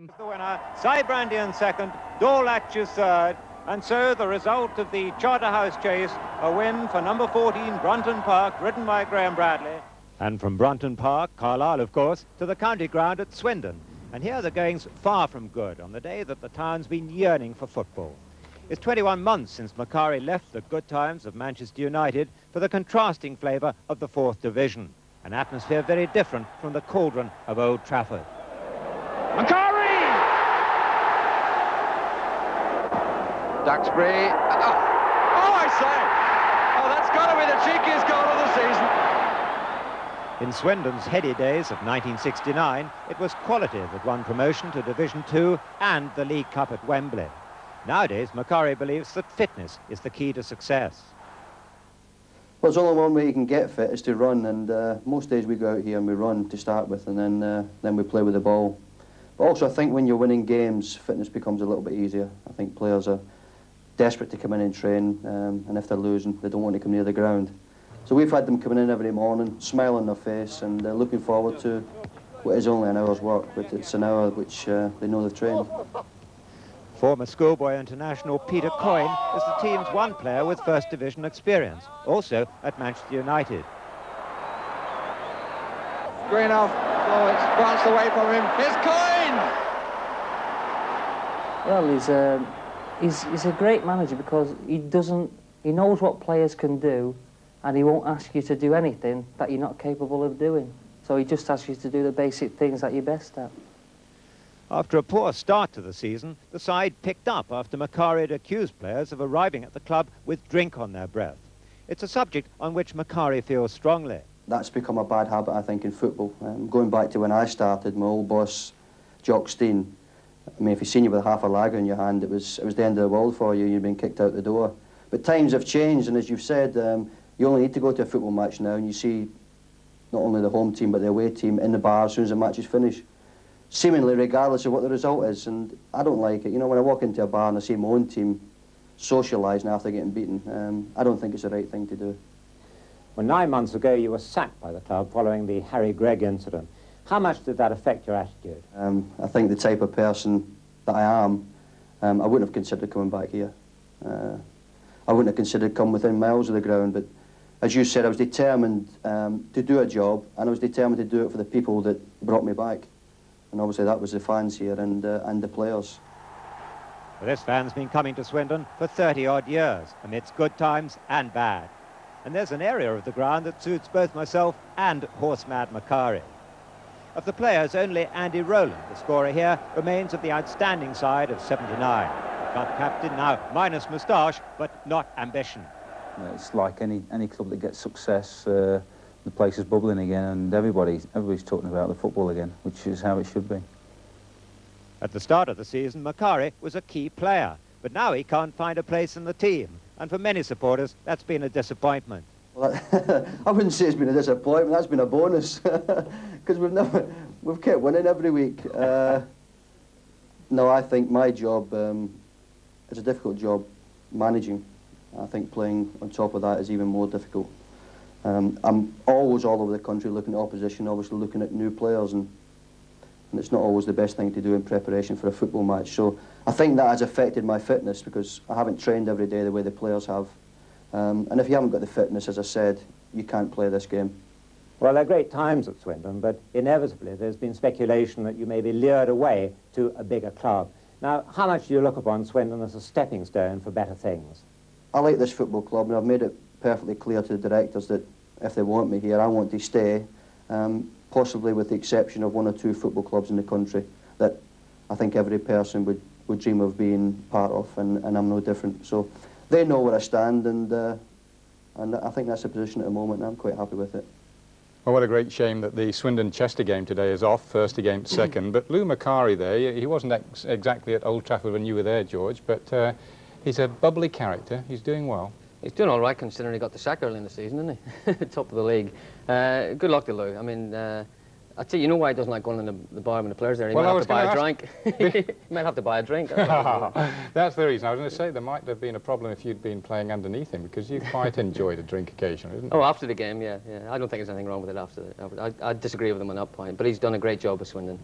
The winner, Sybrandian second, Dorlatches third, and so the result of the Charterhouse Chase, a win for number 14, Brunton Park, ridden by Graham Bradley. And from Brunton Park, Carlisle of course, to the county ground at Swindon. And here the going's far from good on the day that the town's been yearning for football. It's 21 months since Macari left the good times of Manchester United for the contrasting flavour of the 4th Division, an atmosphere very different from the cauldron of Old Trafford. Macari! Duxbury. Oh, I say! Oh, that's got to be the cheekiest goal of the season. In Swindon's heady days of 1969, it was quality that won promotion to Division 2 and the League Cup at Wembley. Nowadays, Macari believes that fitness is the key to success. Well, there's only one way you can get fit, is to run, and most days we go out here and we run to start with, and then we play with the ball. But also, I think when you're winning games, fitness becomes a little bit easier. I think players are desperate to come in and train, and if they're losing, they don't want to come near the ground. So we've had them coming in every morning, smile on their face, and looking forward to what is only an hour's work, but it's an hour which they know they've trained. Former schoolboy international Peter Coyne is the team's one player with First Division experience, also at Manchester United. Greenough, oh, it's bounced away from him. Here's Coyne! Well, he's a great manager because he knows what players can do, and he won't ask you to do anything that you're not capable of doing. So he just asks you to do the basic things that you're best at. After a poor start to the season, the side picked up after Macari had accused players of arriving at the club with drink on their breath. It's a subject on which Macari feels strongly. That's become a bad habit, I think, in football. Going back to when I started, my old boss, Jock Steen, I mean, if he'd seen you with half a lager in your hand, it was the end of the world for you. You'd been kicked out the door. But times have changed, and as you've said, you only need to go to a football match now, and you see not only the home team, but the away team in the bar as soon as the match is finished, seemingly regardless of what the result is, and I don't like it. You know, when I walk into a bar and I see my own team socialising after getting beaten, I don't think it's the right thing to do. Well, 9 months ago, you were sacked by the club following the Harry Gregg incident. How much did that affect your attitude? I think the type of person that I am, I wouldn't have considered coming back here. I wouldn't have considered coming within miles of the ground, but as you said, I was determined to do a job, and I was determined to do it for the people that brought me back. And obviously that was the fans here and the players. Well, this fan's been coming to Swindon for 30-odd years, amidst good times and bad. And there's an area of the ground that suits both myself and horse-mad Macari. Of the players, only Andy Rowland, the scorer here, remains of the outstanding side of 79. The club captain now minus moustache, but not ambition. It's like any club that gets success, the place is bubbling again, and everybody's talking about the football again, which is how it should be. At the start of the season, Macari was a key player, but now he can't find a place in the team, and for many supporters, that's been a disappointment. Well, I wouldn't say it's been a disappointment, that's been a bonus, because we've kept winning every week. No, I think my job is a difficult job, managing. I think playing on top of that is even more difficult. I'm always all over the country looking at opposition, obviously looking at new players, and it's not always the best thing to do in preparation for a football match. So I think that has affected my fitness because I haven't trained every day the way the players have. And if you haven't got the fitness, as I said, you can't play this game. Well, they're great times at Swindon, but inevitably there's been speculation that you may be lured away to a bigger club. Now, how much do you look upon Swindon as a stepping stone for better things? I like this football club, and I've made it perfectly clear to the directors that if they want me here, I want to stay, possibly with the exception of 1 or 2 football clubs in the country that I think every person would dream of being part of, and I'm no different. So they know where I stand, and I think that's the position at the moment, and I'm quite happy with it. Well, what a great shame that the Swindon-Chester game today is off, first against second. But Lou Macari there, he wasn't exactly at Old Trafford when you were there, George, but he's a bubbly character. He's doing well. He's doing all right considering he got the sack early in the season, isn't he? Top of the league. Good luck to Lou. I mean, I tell you, you know why he doesn't like going in the bar when the players there? He might have to buy a drink. He might have to buy a drink. That's the reason. I was going to say there might have been a problem if you'd been playing underneath him, because you quite enjoyed a drink occasionally, didn't you? Oh, after the game, yeah. I don't think there's anything wrong with it after. I disagree with him on that point, but he's done a great job with Swindon.